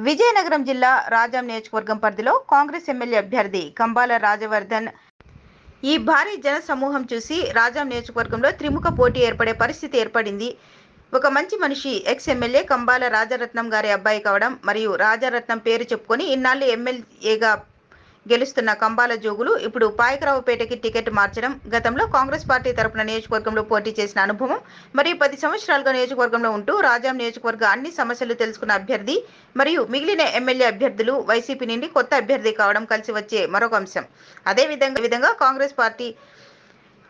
విజయనగరం జిల్లా రాజాం నియోజకవర్గం పరిధిలో కాంగ్రెస్ ఎమ్మెల్యే అభ్యర్థి కంబాల రాజవర్ధన్ ఈ భారీ జన సమూహం చూసి రాజాం నియోజకవర్గంలో త్రిముఖ పోటీ ఏర్పడే పరిస్థితి ఏర్పడింది. ఒక మంచి మనిషి ఎక్స్ ఎమ్మెల్యే కంబాల రాజరత్నం గారి అబ్బాయి కావడం మరియు రాజరత్నం పేరు చెప్పుకొని ఇన్నాళ్ళు ఎమ్మెల్యేగా గెలుస్తున్న కంబాల జోగులు ఇప్పుడు పాయకరావుపేటకి టికెట్ మార్చడం, గతంలో కాంగ్రెస్ పార్టీ తరపున నియోజకవర్గంలో పోటీ చేసిన అనుభవం మరియు 10 సంవత్సరాలుగా నియోజకవర్గంలో ఉంటూ రాజాం నియోజకవర్గ అన్ని సమస్యలు తెలుసుకున్న అభ్యర్థి మరియు మిగిలిన ఎమ్మెల్యే అభ్యర్థులు వైసీపీ నుండి కొత్త అభ్యర్థి కావడం కలిసి వచ్చే మరొక అంశం. అదేవిధంగా కాంగ్రెస్ పార్టీ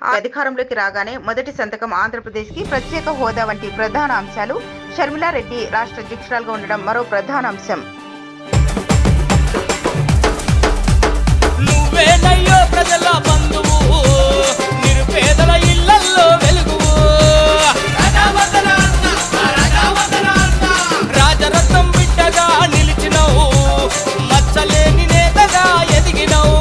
అధికారంలోకి రాగానే మొదటి సంతకం ఆంధ్రప్రదేశ్కి ప్రత్యేక హోదా వంటి ప్రధాన అంశాలు, షర్మిలారెడ్డి రాష్ట్ర అధ్యక్షురాలుగా ఉండడం మరో ప్రధాన అంశం. ప్రజల బంధువు నిరుపేదల ఇళ్లల్లో వెలుగువు రాజరత్నం బిడ్డగా నిలిచినవు, మచ్చలేని నేతగా ఎదిగినవు.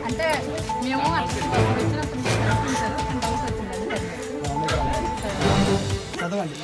అంటే మేము చదవండి.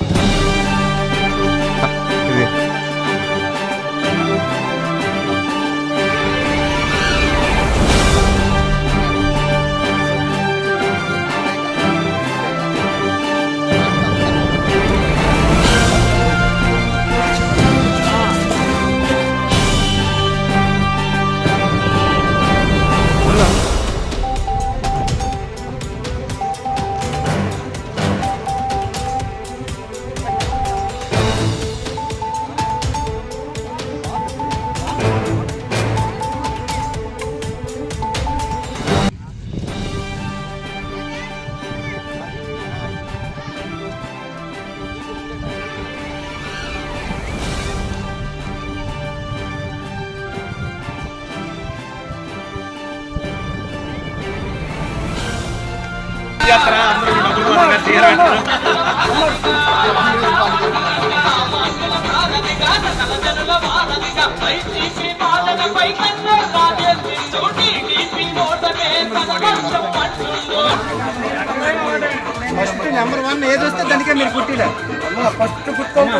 ఫస్ట్ నెంబర్ 1 ఏది వస్తే దానికే మీరు పుట్టిలే ఫస్ట్ పుట్టుకోవాలి.